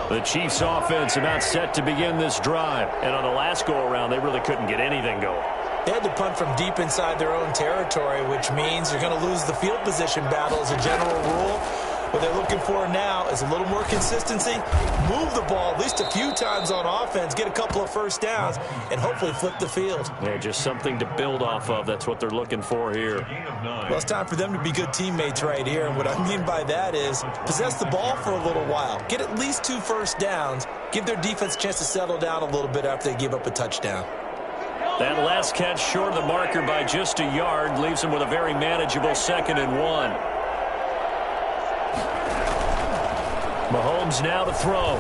The Chiefs offense about set to begin this drive. And on the last go-around, they really couldn't get anything going. They had to punt from deep inside their own territory, which means you're going to lose the field position battle as a general rule. What they're looking for now is a little more consistency, move the ball at least a few times on offense, get a couple of first downs, and hopefully flip the field. Yeah, just something to build off of. That's what they're looking for here. Well, it's time for them to be good teammates right here, and what I mean by that is possess the ball for a little while, get at least 2 first downs, give their defense a chance to settle down a little bit after they give up a touchdown. That last catch short of the marker by just a yard leaves them with a very manageable 2nd and 1. Mahomes now to throw.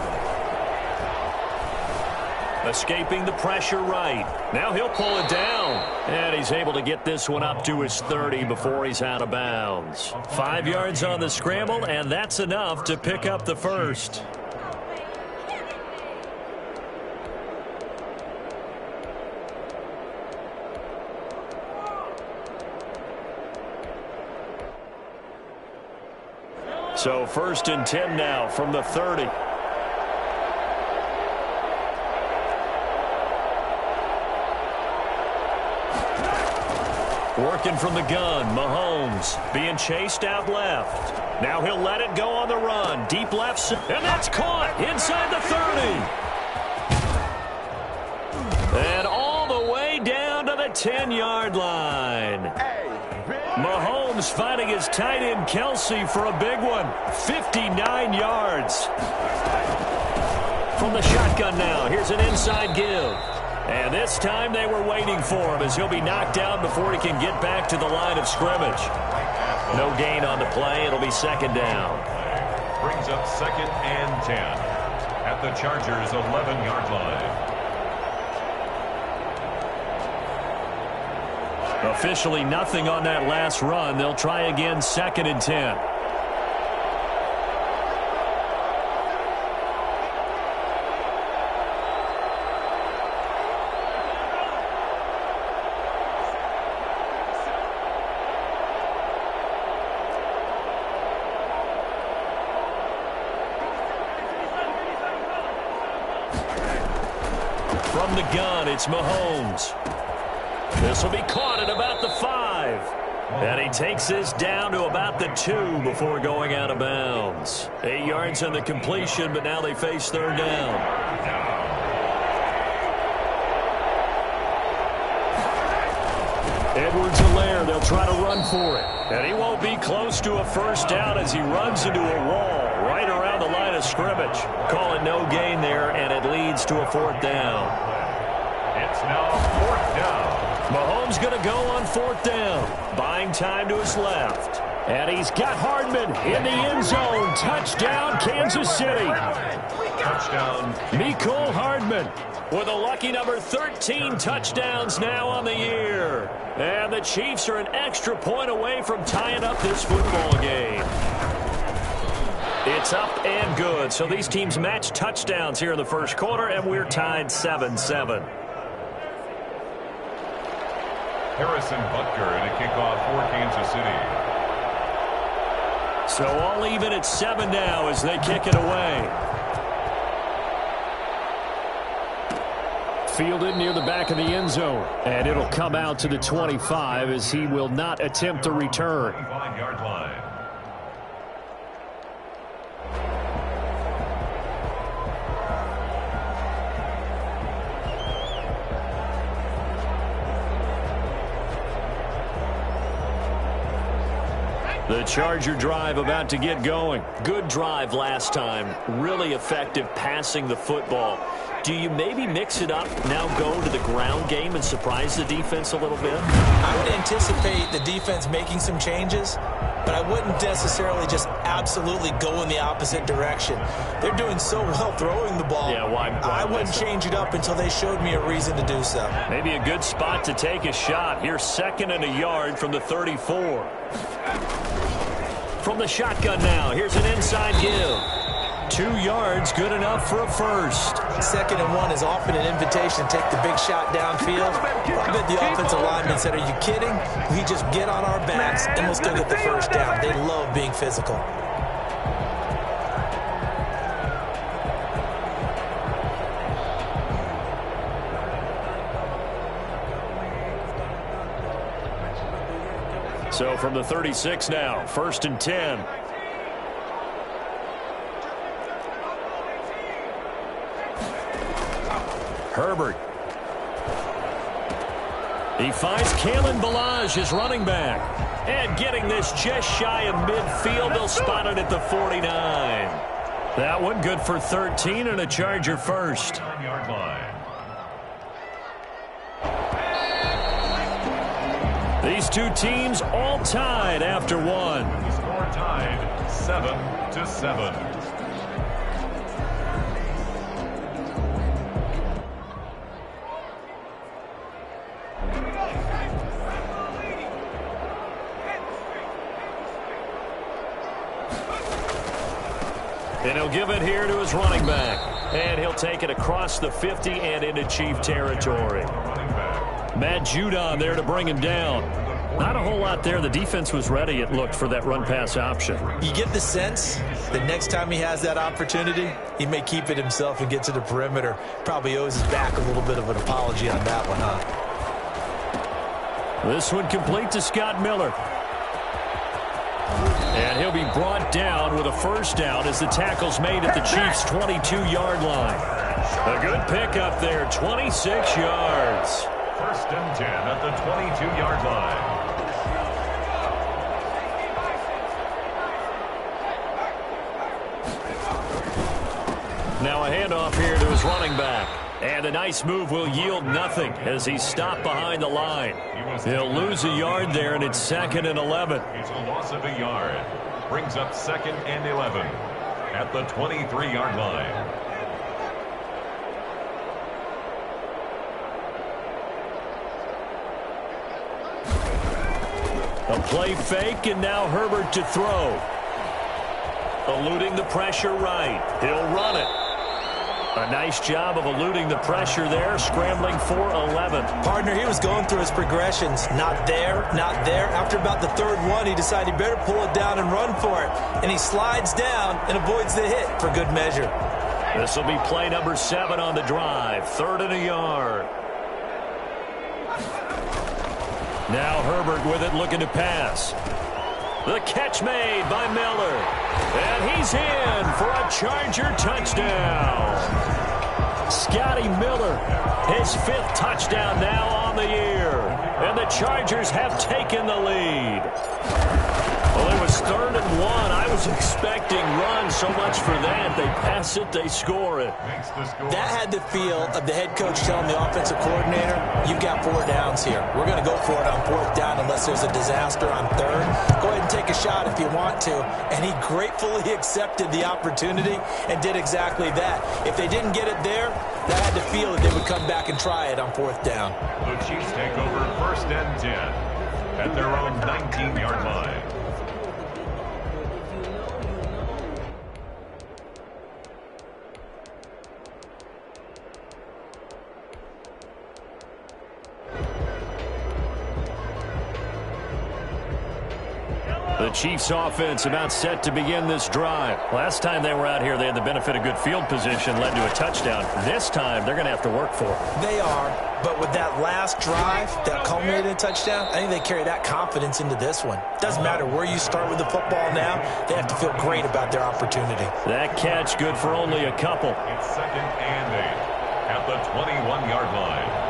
Escaping the pressure right. Now he'll pull it down. And he's able to get this one up to his 30 before he's out of bounds. 5 yards on the scramble, and that's enough to pick up the first. So 1st and 10 now from the 30. Working from the gun, Mahomes being chased out left. Now he'll let it go on the run. Deep left, and that's caught inside the 30. And all the way down to the 10-yard line. Mahomes finding his tight end Kelsey for a big one. 59 yards. From the shotgun now, here's an inside give. And this time they were waiting for him as he'll be knocked down before he can get back to the line of scrimmage. No gain on the play. It'll be 2nd down. Brings up 2nd and 10 at the Chargers' 11-yard line. Officially nothing on that last run. They'll try again 2nd and 10. From the gun, it's Mahomes. This will be caught at about the 5. And he takes this down to about the 2 before going out of bounds. 8 yards on the completion, but now they face 3rd down. Edwards-Helaire, they'll try to run for it. And he won't be close to a first down as he runs into a wall right around the line of scrimmage. Calling no gain there, and it leads to a 4th down. It's now 4th down. Mahomes going to go on 4th down. Buying time to his left. And he's got Hardman in the end zone. Touchdown, Kansas City. Touchdown. Mecole Hardman with a lucky number 13 touchdowns now on the year. And the Chiefs are an extra point away from tying up this football game. It's up and good. So these teams match touchdowns here in the first quarter, and we're tied 7-7. Harrison Butker in a kickoff for Kansas City. So all even at 7 now as they kick it away. Fielded near the back of the end zone. And it'll come out to the 25 as he will not attempt to return. 25-yard line. The Charger drive about to get going. Good drive last time. Really effective passing the football. Do you maybe mix it up, now go to the ground game and surprise the defense a little bit? I would anticipate the defense making some changes, but I wouldn't necessarily just absolutely go in the opposite direction. They're doing so well throwing the ball. Yeah, why I wouldn't change it up until they showed me a reason to do so. Maybe a good spot to take a shot. Here's 2nd and a yard from the 34. From the shotgun now, here's an inside give. 2 yards, good enough for a first. 2nd and 1 is often an invitation to take the big shot downfield. I bet the offensive lineman said, are you kidding? We just get on our backs and we'll still get the first down. They love being physical. So from the 36 now, 1st and 10. Herbert. He finds Kalen Ballage, his running back. And getting this just shy of midfield, they'll spot it at the 49. That one good for 13 and a Charger first. 9-yard line. These two teams all tied after one. The score tied 7-7. And he'll give it here to his running back. And he'll take it across the 50 and into Chief territory. Matt Judon there to bring him down. Not a whole lot there. The defense was ready, it looked, for that run-pass option. You get the sense that next time he has that opportunity, he may keep it himself and get to the perimeter. Probably owes his back a little bit of an apology on that one, huh? This one complete to Scott Miller. And he'll be brought down with a first down as the tackle's made at the Chiefs' 22-yard line. A good pickup there, 26 yards. 1st and 10 at the 22-yard line. Now a handoff here to his running back. And a nice move will yield nothing as he's stopped behind the line. He'll lose a yard there, and it's 2nd and 11. It's a loss of a yard. Brings up 2nd and 11 at the 23-yard line. A play fake, and now Herbert to throw. Eluding the pressure right. He'll run it. A nice job of eluding the pressure there, scrambling for 11. Partner, he was going through his progressions. Not there, not there. After about the 3rd one, he decided he better pull it down and run for it. And he slides down and avoids the hit for good measure. This will be play number 7 on the drive. 3rd and a yard. Now Herbert with it, looking to pass. The catch made by Miller. And he's in for a Charger touchdown. Scotty Miller, his 5th touchdown now on the year. And the Chargers have taken the lead. Well, it was 3rd and 1. I was expecting run so much for that. They pass it, they score it. That had the feel of the head coach telling the offensive coordinator, you've got 4 downs here. We're going to go for it on 4th down unless there's a disaster on 3rd. Go ahead and take a shot if you want to. And he gratefully accepted the opportunity and did exactly that. If they didn't get it there, that had the feel that they would come back and try it on 4th down. The Chiefs take over 1st and 10 at their own 19-yard line. The Chiefs offense about set to begin this drive. Last time they were out here, they had the benefit of good field position, led to a touchdown. This time, they're going to have to work for it. They are, but with that last drive that culminated in a touchdown, I think they carry that confidence into this one. Doesn't matter where you start with the football now, they have to feel great about their opportunity. That catch good for only a couple. It's 2nd and 8 at the 21-yard line.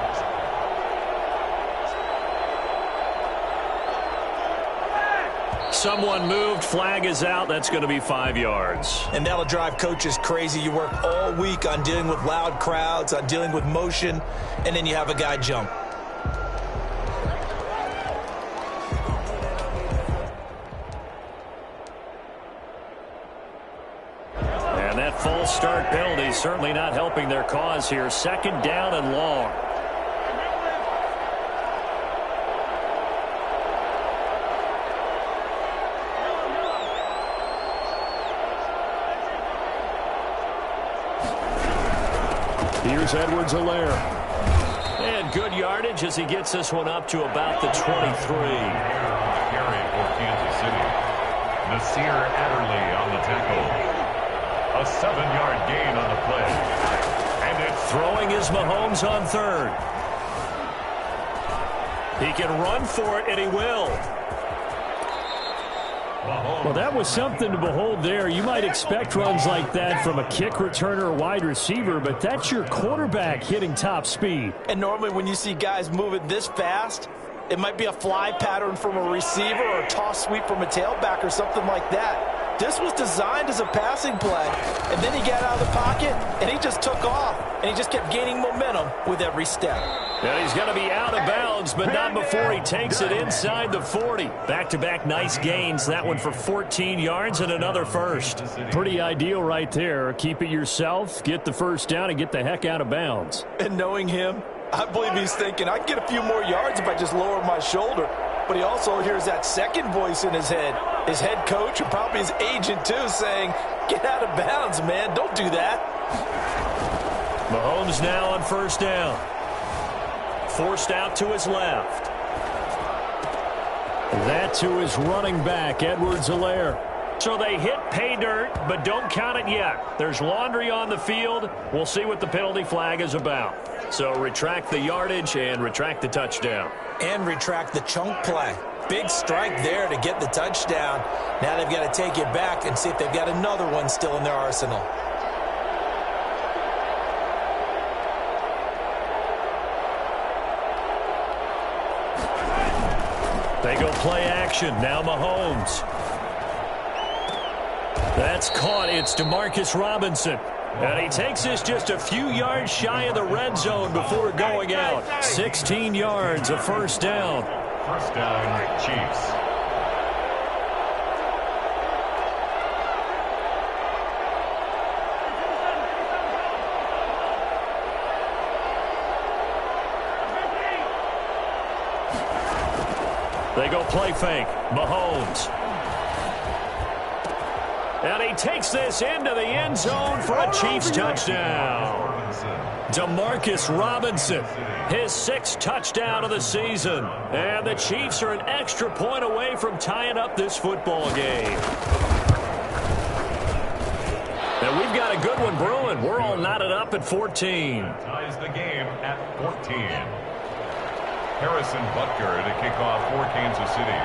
Someone moved, flag is out. That's going to be 5 yards. And that'll drive coaches crazy. You work all week on dealing with loud crowds, on dealing with motion, and then you have a guy jump. And that false start penalty certainly not helping their cause here. 2nd down and long. Here's Edwards-Helaire. And good yardage as he gets this one up to about the 23. Carry for Kansas City. Nasir Adderley on the tackle. A 7-yard gain on the play. And it's Throwing is Mahomes on 3rd. He can run for it, and he will. Well, that was something to behold there. You might expect runs like that from a kick returner or wide receiver, but that's your quarterback hitting top speed. And normally when you see guys moving this fast, it might be a fly pattern from a receiver or a toss sweep from a tailback or something like that. This was designed as a passing play, and then he got out of the pocket, and he just took off, and he just kept gaining momentum with every step. And he's going to be out of bounds, but not before he takes it inside the 40. Back-to-back nice gains, that one for 14 yards and another first. Pretty ideal right there. Keep it yourself, get the first down, and get the heck out of bounds. And knowing him, I believe he's thinking, I can get a few more yards if I just lower my shoulder. But he also hears that second voice in his head coach and probably his agent too saying, get out of bounds, man. Don't do that. Mahomes now on first down. Forced out to his left. That to his running back, Edwards-Helaire. So they hit pay dirt, but don't count it yet. There's laundry on the field. We'll see what the penalty flag is about. So retract the yardage and retract the touchdown. And retract the chunk play. Big strike there to get the touchdown. Now they've got to take it back and see if they've got another one still in their arsenal. They go play action. Now Mahomes. That's caught. It's DeMarcus Robinson. And he takes this just a few yards shy of the red zone before going out. 16 yards, a first down. First down, Chiefs. They go play fake. Mahomes. And he takes this into the end zone for a Chiefs touchdown. DeMarcus Robinson, his 6th touchdown of the season. And the Chiefs are an extra point away from tying up this football game. And we've got a good one brewing. We're all knotted up at 14. Ties the game at 14. Harrison Butker to kick off for Kansas City.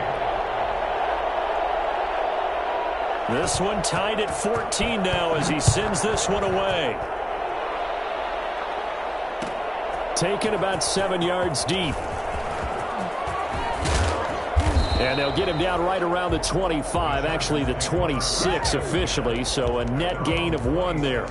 This one tied at 14 now as he sends this one away. Taken about 7 yards deep. And they'll get him down right around the 25, actually the 26 officially, so a net gain of 1 there.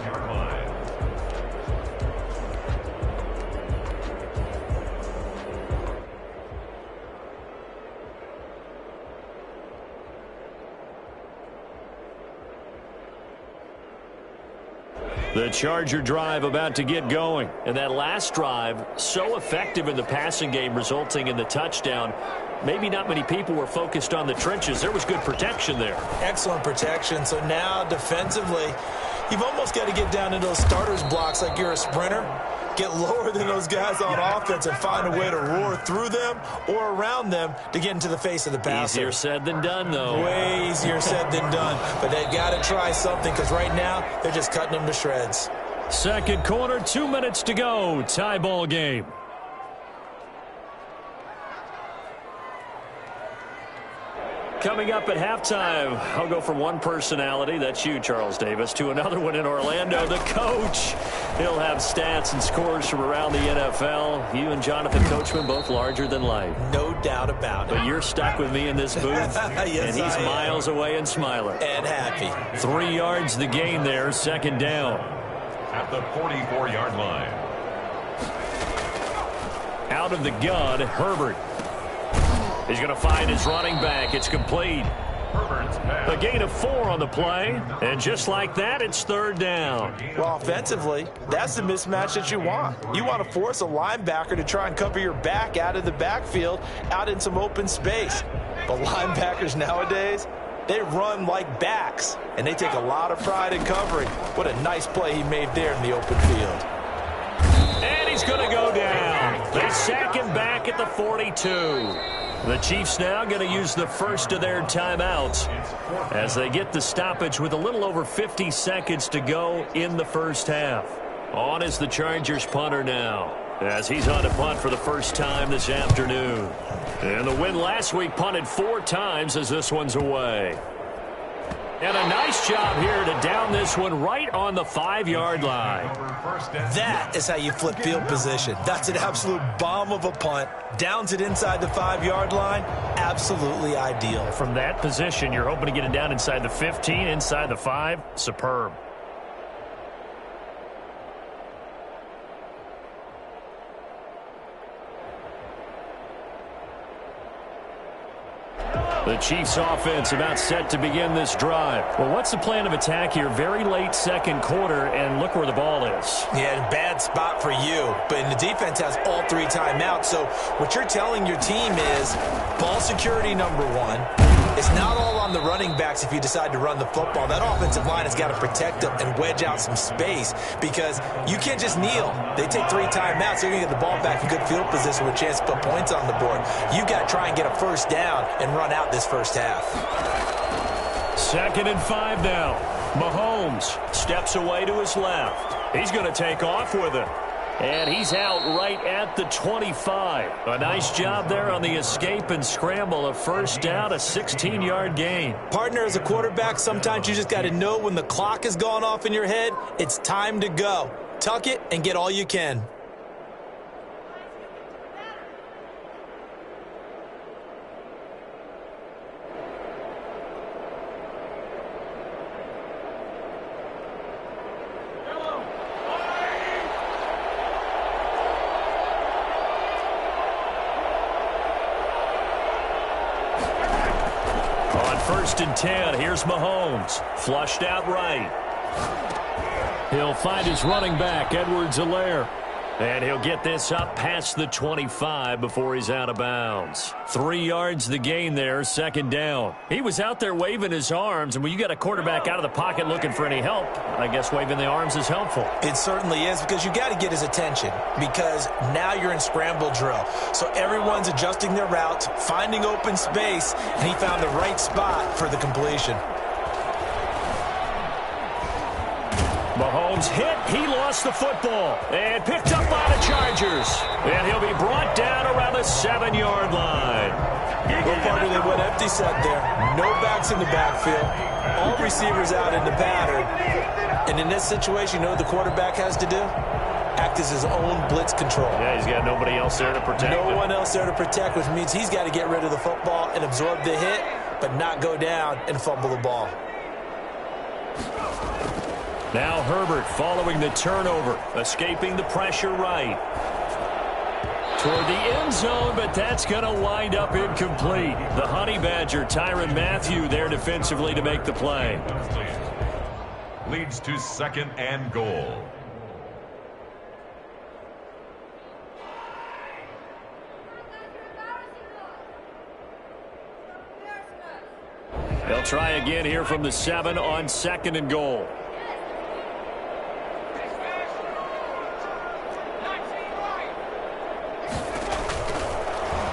The Charger drive about to get going. And that last drive, so effective in the passing game, resulting in the touchdown. Maybe not many people were focused on the trenches. There was good protection there. Excellent protection. So now defensively, you've almost got to get down into those starters blocks like you're a sprinter. Get lower than those guys on offense and find a way to roar through them or around them to get into the face of the passer. Easier said than done, though. Way easier said than done. But they've got to try something because right now they're just cutting them to shreds. Second quarter, 2 minutes to go. Tie ball game. Coming up at halftime, I'll go from one personality, that's you, Charles Davis, to another one in Orlando, the coach. He'll have stats and scores from around the NFL. You and Jonathan Coachman, both larger than life. No doubt about it. But you're stuck with me in this booth, yes, and he's miles away and smiling. And happy. 3 yards the gain there, second down. At the 44-yard line. Out of the gun, Herbert. He's going to find his running back. It's complete. A gain of 4 on the play. And just like that, it's third down. Well, offensively, that's the mismatch that you want. You want to force a linebacker to try and cover your back out of the backfield, out in some open space. But linebackers nowadays, they run like backs, and they take a lot of pride in covering. What a nice play he made there in the open field. And he's going to go down. They sack him back at the 42. The Chiefs now going to use the first of their timeouts as they get the stoppage with a little over 50 seconds to go in the first half. On is the Chargers punter now as he's on to punt for the first time this afternoon. And the win last week punted 4 times as this one's away. And a nice job here to down this one right on the 5-yard line. That is how you flip field position. That's an absolute bomb of a punt. Downs it inside the 5-yard line. Absolutely ideal. From that position, you're hoping to get it down inside the 15, inside the 5. Superb. The Chiefs offense about set to begin this drive. Well, what's the plan of attack here? Very late second quarter, and look where the ball is. Yeah, bad spot for you. But the defense has all 3 timeouts. So what you're telling your team is ball security number 1. It's not all on the running backs if you decide to run the football. That offensive line has got to protect them and wedge out some space because you can't just kneel. They take 3 timeouts. They're going to get the ball back in good field position with a chance to put points on the board. You got to try and get a first down and run out this first half. 2nd and 5 now. Mahomes steps away to his left. He's going to take off with it. And he's out right at the 25. A nice job there on the escape and scramble. A first down, a 16-yard gain. Partner, as a quarterback, sometimes you just got to know when the clock has gone off in your head, it's time to go. Tuck it and get all you can. On 1st and 10, here's Mahomes. Flushed out right. He'll find his running back, Edwards-Helaire. And he'll get this up past the 25 before he's out of bounds. 3 yards the gain there, 2nd down. He was out there waving his arms, and when you got a quarterback out of the pocket looking for any help, I guess waving the arms is helpful. It certainly is because you got to get his attention because now you're in scramble drill. So everyone's adjusting their routes, finding open space, and he found the right spot for the completion. Mahomes hit. He lost the football and picked up by the Chargers. And he'll be brought down around the 7-yard line. Well, partner, they went empty set there. No backs in the backfield. All receivers out in the pattern. And in this situation, you know what the quarterback has to do? Act as his own blitz control. Yeah, he's got nobody else there to protect him. No one else there to protect, which means he's got to get rid of the football and absorb the hit, but not go down and fumble the ball. Now Herbert following the turnover, escaping the pressure right. Toward the end zone, but that's going to wind up incomplete. The Honey Badger, Tyrann Mathieu, there defensively to make the play. Leads to 2nd and goal. They'll try again here from the 7 on 2nd and goal.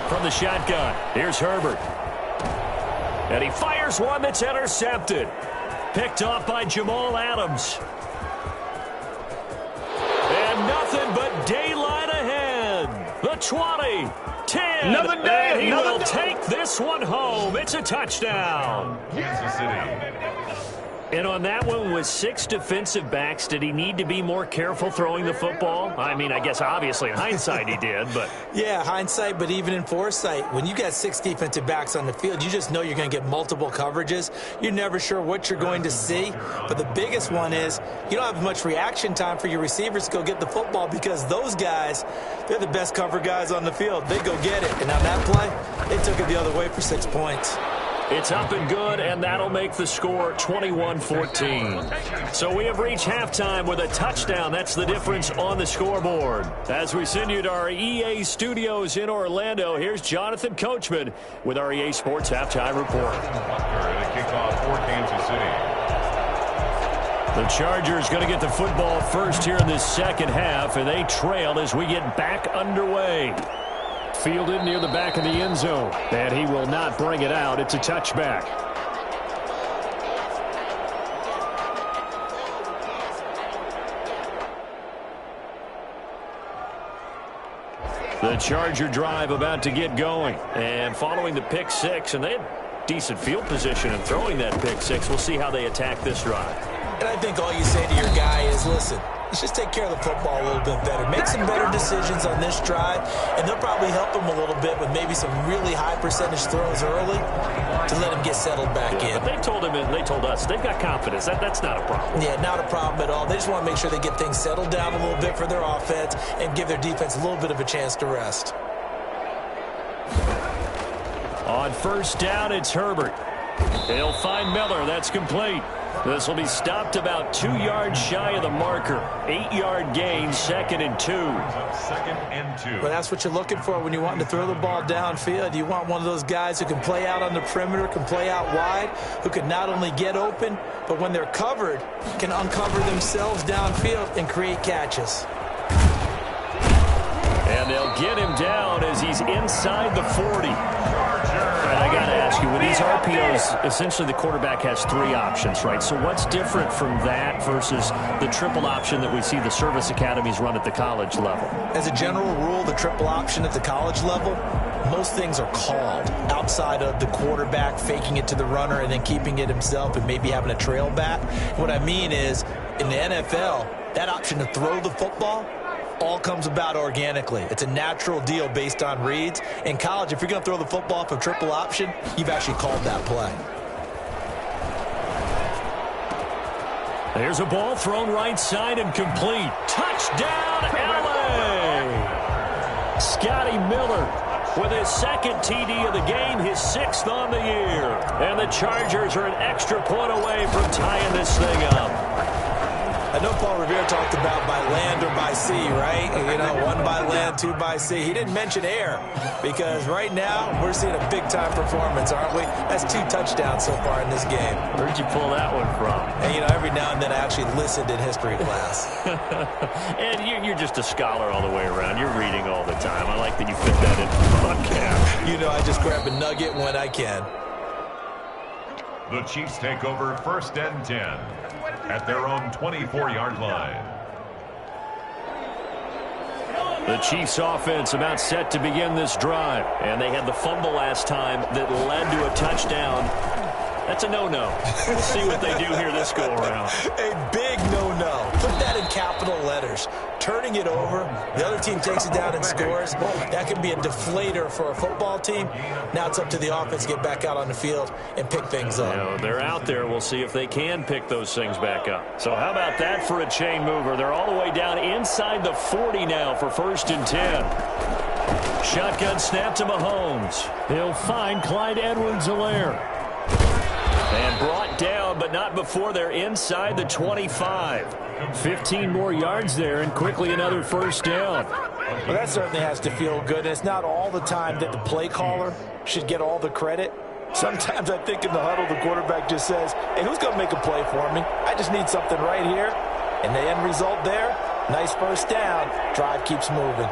From the shotgun, here's Herbert. And he fires one that's intercepted. Picked off by Jamal Adams. And nothing but daylight ahead. The 20, 10, Another day, and he another will day. take this one home. It's a touchdown. Kansas City. And on that one, with 6 defensive backs, did he need to be more careful throwing the football? I mean, I guess obviously in hindsight he did, but... Yeah, hindsight, but even in foresight, when you got 6 defensive backs on the field, you just know you're going to get multiple coverages. You're never sure what you're going to see. But the biggest one is you don't have much reaction time for your receivers to go get the football because those guys, they're the best cover guys on the field. They go get it. And on that play, they took it the other way for 6 points. It's up and good, and that'll make the score 21-14. So we have reached halftime with a touchdown. That's the difference on the scoreboard. As we send you to our EA studios in Orlando, here's Jonathan Coachman with our EA Sports Halftime Report. The kickoff for Kansas City. The Chargers going to get the football first here in this second half, and they trail as we get back underway. Fielded near the back of the end zone, and he will not bring it out. It's a touchback. The Charger drive about to get going, and following the pick 6, and they had decent field position and throwing that pick six. We'll see how they attack this drive. And I think all you say to your guy is, listen, let's just take care of the football a little bit better. Make some better decisions on this drive, and they'll probably help him a little bit with maybe some really high percentage throws early to let him get settled back in. But they told him, and they told us, they've got confidence. That's not a problem. Yeah, not a problem at all. They just want to make sure they get things settled down a little bit for their offense and give their defense a little bit of a chance to rest. On first down, it's Herbert. He'll find Miller. That's complete. This will be stopped about 2 yards shy of the marker. 8-yard gain, 2nd and 2. 2nd and 2. Well, that's what you're looking for when you want to throw the ball downfield. You want one of those guys who can play out on the perimeter, can play out wide, who can not only get open, but when they're covered, can uncover themselves downfield and create catches. And they'll get him down as he's inside the 40. And I got to ask you, with these RPOs, essentially the quarterback has 3 options, right? So what's different from that versus the triple option that we see the service academies run at the college level? As a general rule, the triple option at the college level, most things are called outside of the quarterback faking it to the runner and then keeping it himself and maybe having a trail back. What I mean is, in the NFL, that option to throw the football all comes about organically. It's a natural deal based on reads. In college, if you're going to throw the football for triple option, you've actually called that play. There's a ball thrown right side and complete. Touchdown, LA! Scotty Miller with his 2nd TD of the game, his 6th on the year. And the Chargers are an extra point away from tying this thing up. I know Paul Revere talked about by land or by sea, right? You know, 1 by land, 2 by sea. He didn't mention air because right now we're seeing a big-time performance, aren't we? That's 2 touchdowns so far in this game. Where'd you pull that one from? And, you know, every now and then I actually listened in history class. And you're just a scholar all the way around. You're reading all the time. I like that you fit that into the podcast. You know, I just grab a nugget when I can. The Chiefs take over 1st and 10 at their own 24-yard line. The Chiefs offense about set to begin this drive. And they had the fumble last time that led to a touchdown. That's a no-no. We'll see what they do here this go-around. A big no-no. Put that in capital letters. Turning it over, the other team takes it down and scores. That can be a deflator for a football team. Now it's up to the offense to get back out on the field and pick things up. You know, they're out there. We'll see if they can pick those things back up. So how about that for a chain mover? They're all the way down inside the 40 now for 1st and 10. Shotgun snap to Mahomes. He'll find Clyde Edwards-Helaire. And brought down, but not before they're inside the 25. 15 more yards there, and quickly another 1st down. Well, that certainly has to feel good. It's not all the time that the play caller should get all the credit. Sometimes I think in the huddle, the quarterback just says, hey, who's going to make a play for me? I just need something right here. And the end result there, nice 1st down. Drive keeps moving.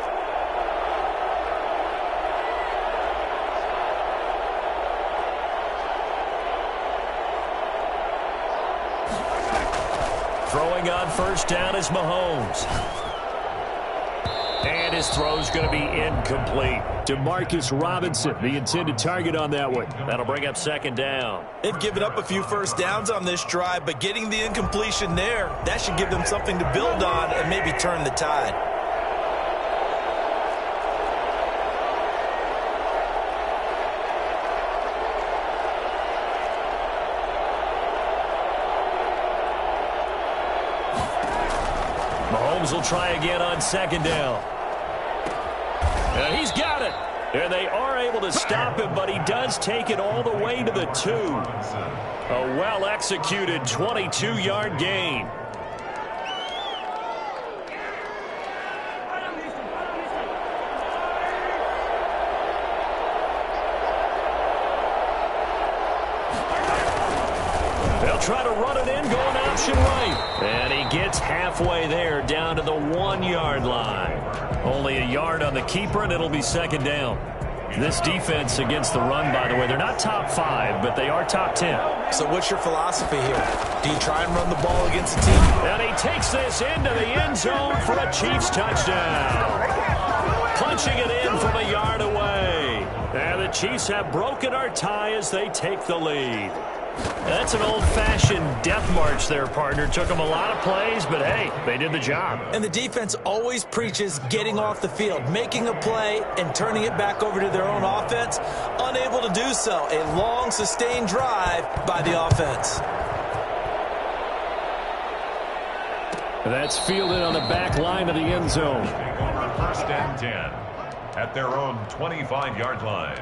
Throwing on 1st down is Mahomes. And his throw's going to be incomplete. Demarcus Robinson, the intended target on that one. That'll bring up 2nd down. They've given up a few 1st downs on this drive, but getting the incompletion there, that should give them something to build on and maybe turn the tide. Mahomes will try again on 2nd down. And he's got it. And they are able to stop him, but he does take it all the way to the 2. A well-executed 22-yard gain. They'll try to run it in, going option right. And he gets halfway there, down to the 1-yard line. Only a yard on the keeper, and it'll be 2nd down. This defense against the run, by the way, they're not top 5, but they are top 10. So what's your philosophy here? Do you try and run the ball against a team? And he takes this into the end zone for a Chiefs touchdown. Punching it in from a yard away. And the Chiefs have broken our tie as they take the lead. That's an old-fashioned death march there, partner. Took them a lot of plays, but hey, they did the job. And the defense always preaches getting off the field, making a play, and turning it back over to their own offense. Unable to do so. A long, sustained drive by the offense. That's fielded on the back line of the end zone. Over 1st and 10 at their own 25-yard line.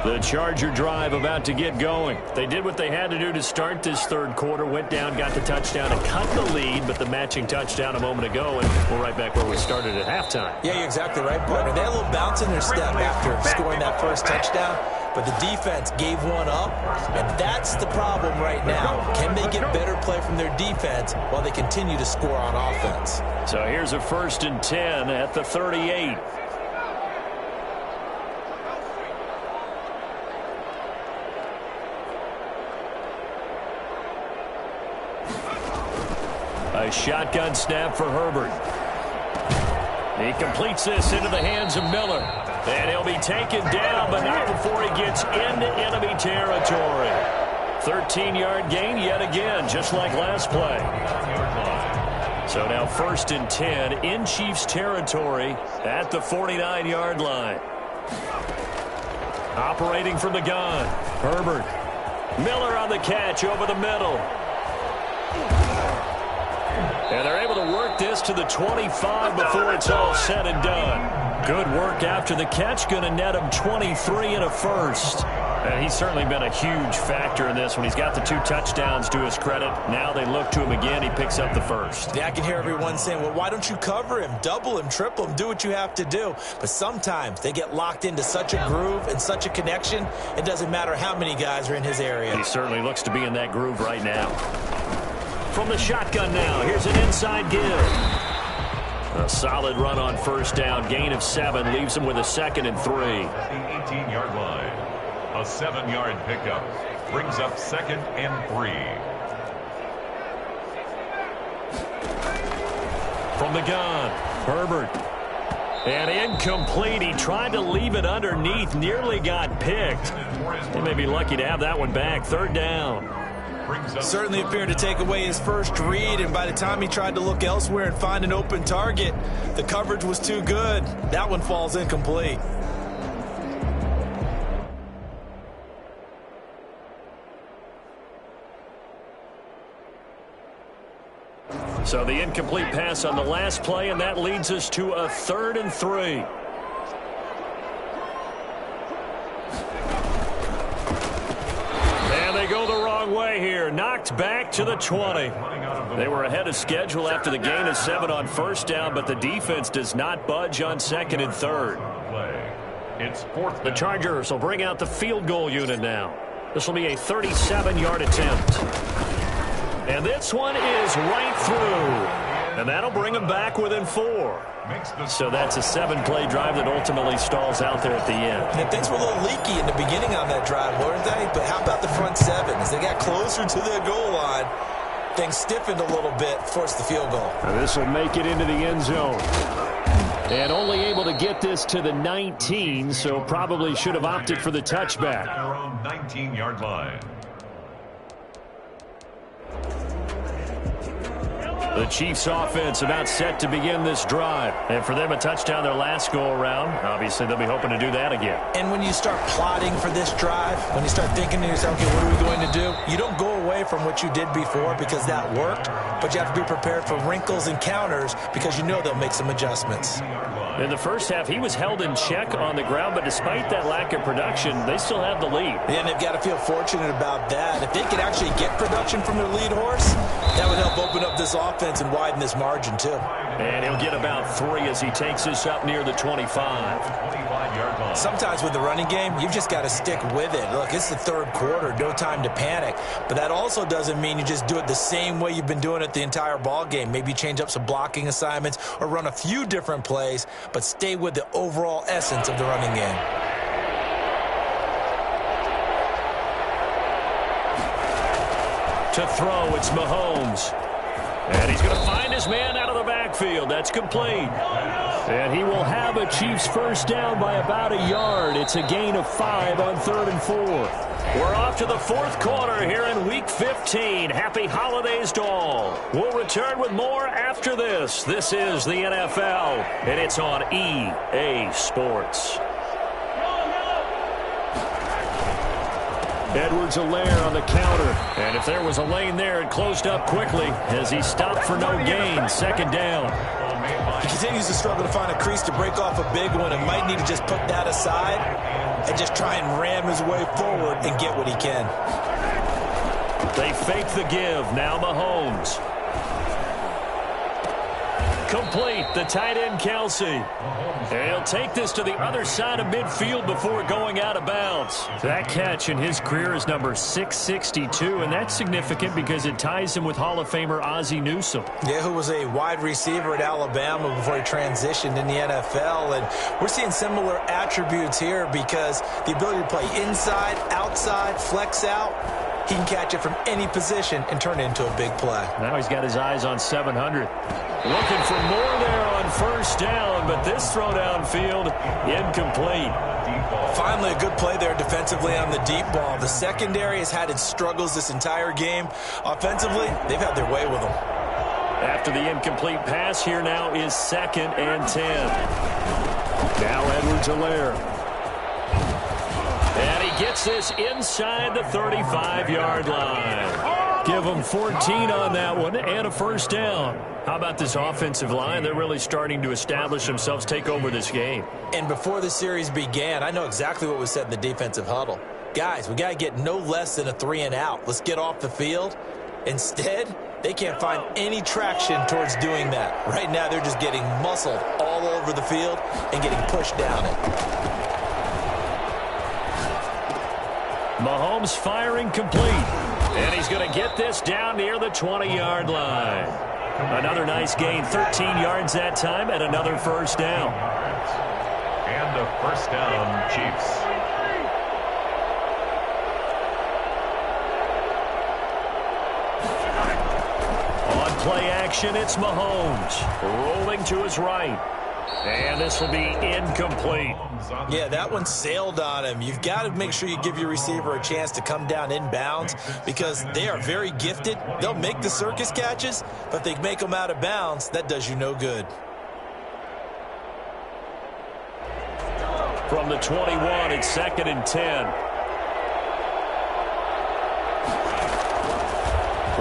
The Charger drive about to get going. They did what they had to do to start this third quarter, went down, got the touchdown, and cut the lead, but the matching touchdown a moment ago, and we're right back where we started at halftime. Yeah, you're exactly right, partner. They had a little bounce in their step after scoring that first touchdown, but the defense gave one up, and that's the problem right now. Can they get better play from their defense while they continue to score on offense? So here's a 1st and 10 at the 38. A shotgun snap for Herbert. He completes this into the hands of Miller. And he'll be taken down, but not before he gets into enemy territory. 13-yard gain yet again, just like last play. So now 1st and 10 in Chiefs territory at the 49-yard line. Operating from the gun, Herbert. Miller on the catch over the middle. And they're able to work this to the 25 before it's all said and done. Good work after the catch. Going to net him 23 and a first. And he's certainly been a huge factor in this when he's got the 2 touchdowns to his credit. Now they look to him again. He picks up the first. Yeah, I can hear everyone saying, well, why don't you cover him, double him, triple him, do what you have to do. But sometimes they get locked into such a groove and such a connection, it doesn't matter how many guys are in his area. He certainly looks to be in that groove right now. From the shotgun now, here's an inside give. A solid run on 1st down. Gain of 7 leaves him with a 2nd and 3. At the 18-yard line. A 7-yard pickup brings up 2nd and 3. From the gun, Herbert. And incomplete. He tried to leave it underneath. Nearly got picked. He may be lucky to have that one back. 3rd down. Certainly appeared to take away his first read, and by the time he tried to look elsewhere and find an open target, the coverage was too good. That one falls incomplete. So the incomplete pass on the last play, and that leads us to a 3rd and 3. They go the wrong way here. Knocked back to the 20. They were ahead of schedule after the gain of 7 on 1st down, but the defense does not budge on 2nd and 3rd. It's 4th. The Chargers will bring out the field goal unit now. This will be a 37-yard attempt. And this one is right through. And that'll bring them back within 4. So that's a 7-play drive that ultimately stalls out there at the end. And things were a little leaky in the beginning on that drive, weren't they? But how about the front 7? As they got closer to the goal line, things stiffened a little bit, forced the field goal. Now this will make it into the end zone. And only able to get this to the 19, so probably should have opted for the touchback. Their own 19-yard line. The Chiefs offense about set to begin this drive. And for them, a touchdown their last go-around. Obviously, they'll be hoping to do that again. And when you start plotting for this drive, when you start thinking to yourself, okay, what are we going to do? You don't go away from what you did before because that worked, but you have to be prepared for wrinkles and counters because you know they'll make some adjustments. In the first half, he was held in check on the ground, but despite that lack of production, they still have the lead. And they've got to feel fortunate about that. If they could actually get production from their lead horse, that would help open up this offense and widen this margin, too. And he'll get about 3 as he takes this up near the 25. Sometimes with the running game, you've just got to stick with it. Look, it's the third quarter, no time to panic. But that also doesn't mean you just do it the same way you've been doing it the entire ball game. Maybe change up some blocking assignments or run a few different plays, but stay with the overall essence of the running game. To throw, it's Mahomes. And he's going to find his man out of the backfield. That's complete. And he will have a Chiefs first down by about a yard. It's a gain of 5 on 3rd and 4. We're off to the 4th quarter here in Week 15. Happy holidays to all. We'll return with more after this. This is the NFL, and it's on EA Sports. Edwards-Helaire on the counter. And if there was a lane there, it closed up quickly as he stopped for no gain. 2nd down. He continues to struggle to find a crease to break off a big one and might need to just put that aside and just try and ram his way forward and get what he can. They fake the give. Now Mahomes. Complete. The tight end, Kelsey. And he'll take this to the other side of midfield before going out of bounds. That catch in his career is number 662, and that's significant because it ties him with Hall of Famer Ozzie Newsome. Yeah, who was a wide receiver at Alabama before he transitioned in the NFL. And we're seeing similar attributes here because the ability to play inside, outside, flex out, he can catch it from any position and turn it into a big play. Now he's got his eyes on 700. Looking for more there on first down, but this throw downfield, incomplete. Finally, a good play there defensively on the deep ball. The secondary has had its struggles this entire game. Offensively, they've had their way with them. After the incomplete pass, here now is 2nd and 10. Now Edwards-Helaire. And he gets this inside the 35-yard line. Give them 14 on that one and a first down. How about this offensive line? They're really starting to establish themselves, take over this game. And before the series began, I know exactly what was said in the defensive huddle. Guys, we got to get no less than a 3-and-out. Let's get off the field. Instead, they can't find any traction towards doing that. Right now, they're just getting muscled all over the field and getting pushed down it. Mahomes firing complete. And he's going to get this down near the 20-yard line. Another nice gain, 13 yards that time, and another first down. And a first down, Chiefs. On play action, it's Mahomes. Rolling to his right. And this will be incomplete. Yeah, that one sailed on him. You've got to make sure you give your receiver a chance to come down inbounds because they are very gifted. They'll make the circus catches, but if they make them out of bounds, that does you no good. From the 21, it's 2nd and 10.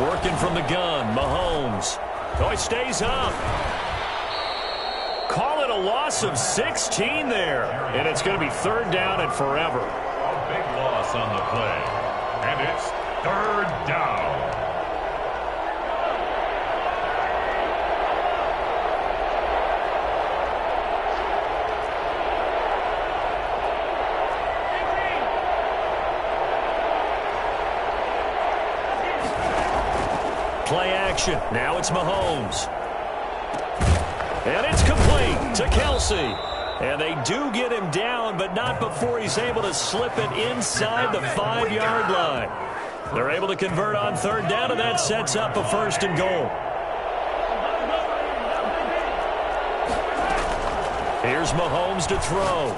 Working from the gun, Mahomes. Oh, he stays up. Call it a loss of 16 there. And it's going to be 3rd down and forever. A big loss on the play. And it's 3rd down. Play action. Now it's Mahomes. And it's complete to Kelsey. And they do get him down, but not before he's able to slip it inside the 5-yard line. They're able to convert on 3rd down, and that sets up a 1st and goal. Here's Mahomes to throw.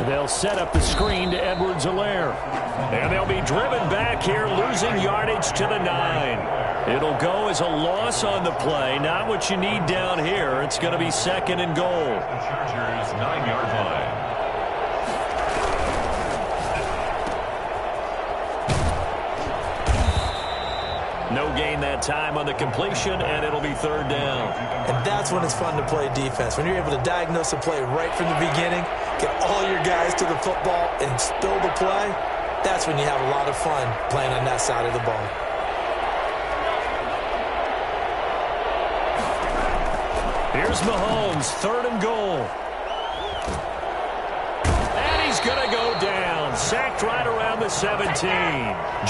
They'll set up the screen to Edwards-Helaire. And they'll be driven back here, losing yardage to the 9. It'll go as a loss on the play. Not what you need down here. It's going to be 2nd and goal. The Chargers' 9-yard line. No gain that time on the completion, and it'll be 3rd down. And that's when it's fun to play defense. When you're able to diagnose a play right from the beginning, get all your guys to the football and spill the play, that's when you have a lot of fun playing on that side of the ball. Here's Mahomes, 3rd and goal. And he's going to go down. Sacked right around the 17.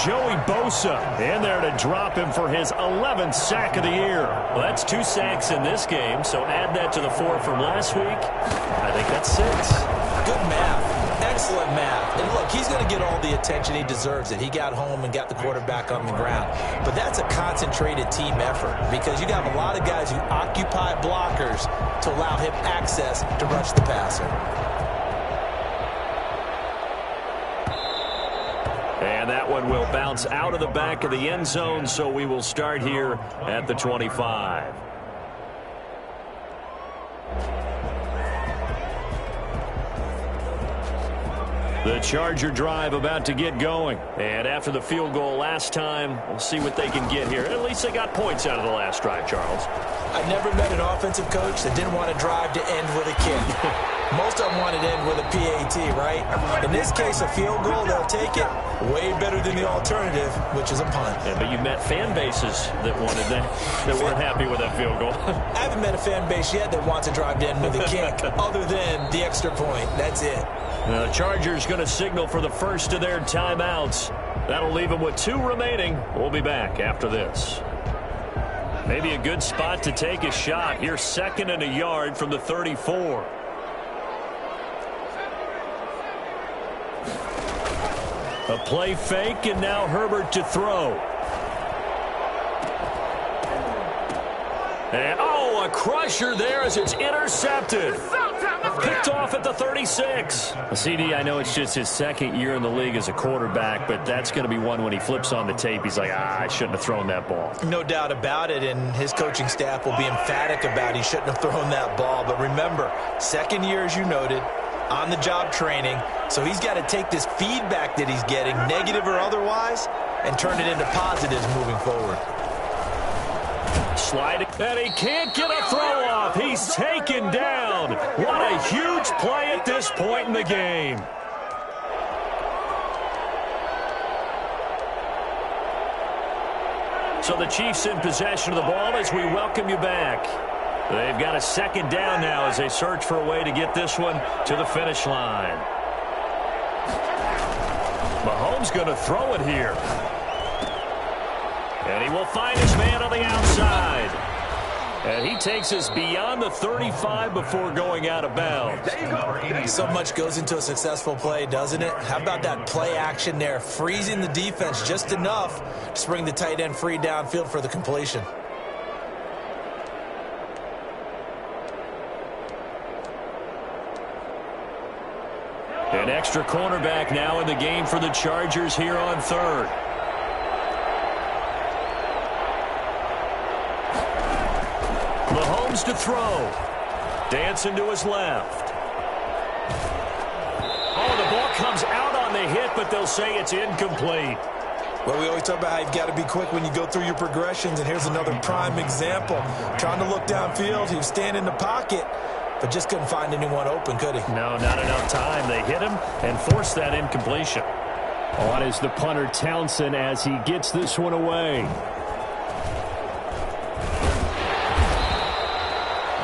Joey Bosa in there to drop him for his 11th sack of the year. Well, that's 2 sacks in this game, so add that to the 4 from last week. I think that's 6. Good math. Excellent math. And look, he's going to get all the attention he deserves. He got home and got the quarterback on the ground. But that's a concentrated team effort because you got a lot of guys who occupy blockers to allow him access to rush the passer. And that one will bounce out of the back of the end zone, so we will start here at the 25. The Charger drive about to get going. And after the field goal last time, we'll see what they can get here. At least they got points out of the last drive, Charles. I've never met an offensive coach that didn't want to drive to end with a kick. Most of them wanted to end with a PAT, right? In this case, a field goal, they'll take it. Way better than the alternative, which is a punt. Yeah, but you met fan bases that wanted that weren't happy with that field goal. I haven't met a fan base yet that wants to drive to end with a kick other than the extra point. That's it. The Chargers going to signal for the first of their timeouts. That'll leave them with 2 remaining. We'll be back after this. Maybe a good spot to take a shot. Here, 2nd and a yard from the 34. A play fake, and now Herbert to throw. And, a crusher there as it's intercepted. Picked off at the 36. CD, I know it's just his 2nd year in the league as a quarterback, but that's going to be one when he flips on the tape. He's like, I shouldn't have thrown that ball. No doubt about it, and his coaching staff will be emphatic about he shouldn't have thrown that ball. But remember, 2nd year, as you noted, on-the-job training, so he's got to take this feedback that he's getting, negative or otherwise, and turn it into positives moving forward. Sliding, and he can't get a throw off. He's taken down. What a huge play at this point in the game. So the Chiefs in possession of the ball as we welcome you back. They've got a 2nd down now as they search for a way to get this one to the finish line. Mahomes going to throw it here. And he will find his man on the outside. And he takes us beyond the 35 before going out of bounds. So much goes into a successful play, doesn't it? How about that play action there, freezing the defense just enough to bring the tight end free downfield for the completion. An extra cornerback now in the game for the Chargers here on 3rd. Mahomes to throw. Dancing to his left. The ball comes out on the hit, but they'll say it's incomplete. Well, we always talk about how you've got to be quick when you go through your progressions, and here's another prime example. Trying to look downfield, he was standing in the pocket, but just couldn't find anyone open, could he? No, not enough time. They hit him and forced that incompletion. On is the punter, Townsend, as he gets this one away.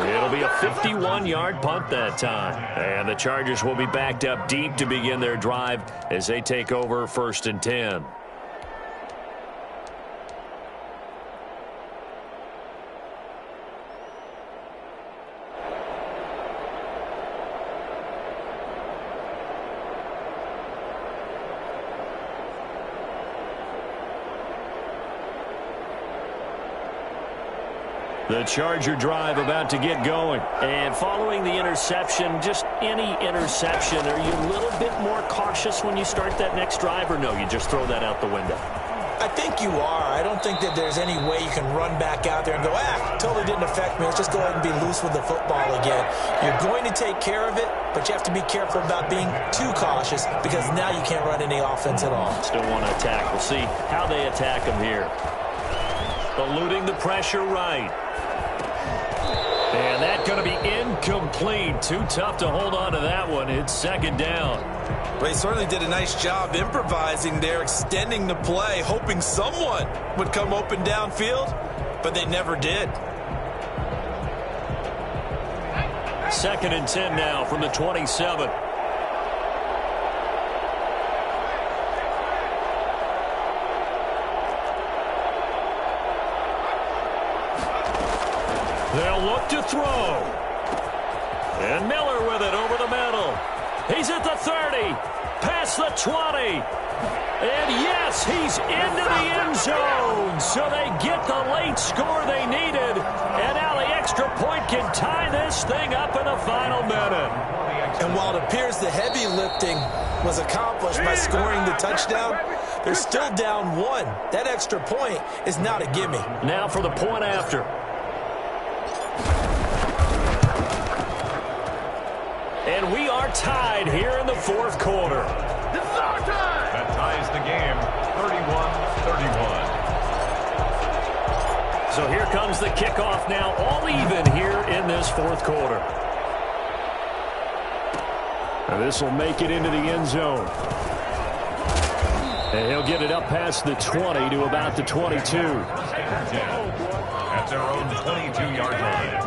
It'll be a 51-yard punt that time. And the Chargers will be backed up deep to begin their drive as they take over 1st and 10. The Charger drive about to get going. And following the interception, just any interception, are you a little bit more cautious when you start that next drive, or no, you just throw that out the window? I think you are. I don't think that there's any way you can run back out there and go, totally didn't affect me. Let's just go ahead and be loose with the football again. You're going to take care of it, but you have to be careful about being too cautious because now you can't run any offense at all. Still want to attack. We'll see how they attack him here. Eluding the pressure right. And that's going to be incomplete. Too tough to hold on to that one. It's 2nd down. Well, he certainly did a nice job improvising there, extending the play, hoping someone would come open downfield, but they never did. 2nd and 10 now from the 27. They'll look to throw. And Miller with it over the middle. He's at the 30, past the 20. And yes, he's into the end zone. So they get the late score they needed. And now the extra point can tie this thing up in the final minute. And while it appears the heavy lifting was accomplished by scoring the touchdown, they're still down 1. That extra point is not a gimme. Now for the point after. And we are tied here in the fourth quarter. This is our time. That ties the game, 31-31. So here comes the kickoff now, all even here in this fourth quarter. And this will make it into the end zone. And he'll get it up past the 20 to about the 22. At their own 22-yard line.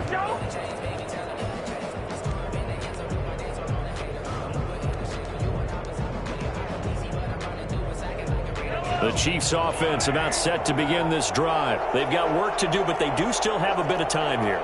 The Chiefs offense about set to begin this drive. They've got work to do, but they do still have a bit of time here.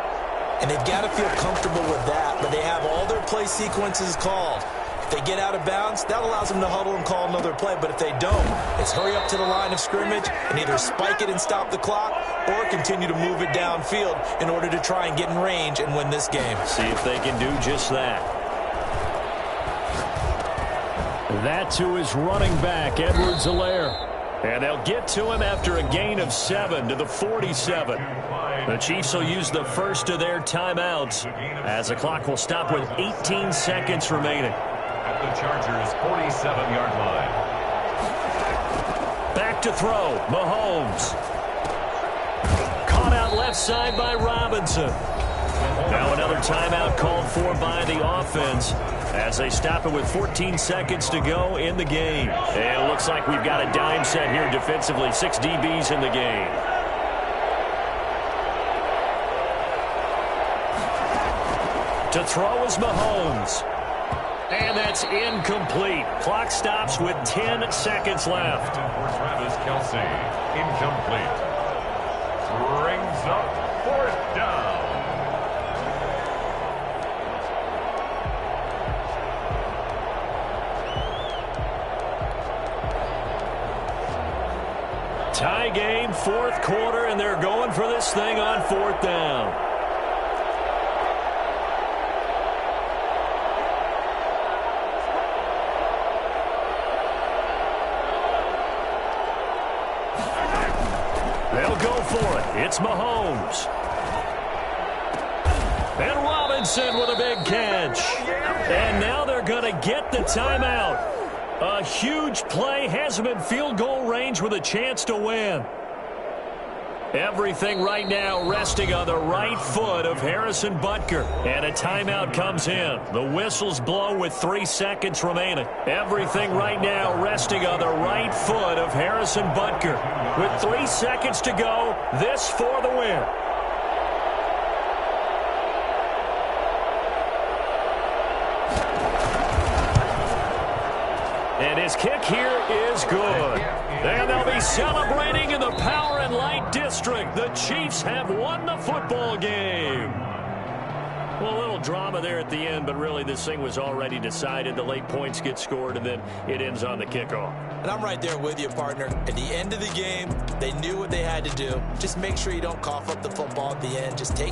And they've got to feel comfortable with that, but they have all their play sequences called. If they get out of bounds, that allows them to huddle and call another play. But if they don't, it's hurry up to the line of scrimmage and either spike it and stop the clock or continue to move it downfield in order to try and get in range and win this game. See if they can do just that. That to his running back, Edwards-Helaire. And they'll get to him after a gain of 7 to the 47. The Chiefs will use the first of their timeouts as the clock will stop with 18 seconds remaining. At the Chargers' 47-yard line. Back to throw, Mahomes. Caught out left side by Robinson. Now another timeout called for by the offense as they stop it with 14 seconds to go in the game. And it looks like we've got a dime set here defensively. 6 DBs in the game. To throw is Mahomes. And that's incomplete. Clock stops with 10 seconds left. For Travis Kelce, incomplete. Brings up 4th down. Tie game, fourth quarter, and they're going for this thing on 4th down. They'll go for it. It's Mahomes. And Robinson with a big catch. And now they're going to get the timeout. A huge play, has him in field goal range with a chance to win. Everything right now resting on the right foot of Harrison Butker. And a timeout comes in. The whistles blow with 3 seconds remaining. Everything right now resting on the right foot of Harrison Butker. With 3 seconds to go, this for the win. And his kick here is good. And they'll be celebrating in the Power and Light District. The Chiefs have won the football game. Well, a little drama there at the end, but really this thing was already decided. The late points get scored, and then it ends on the kickoff. And I'm right there with you, partner. At the end of the game, they knew what they had to do. Just make sure you don't cough up the football at the end. Just take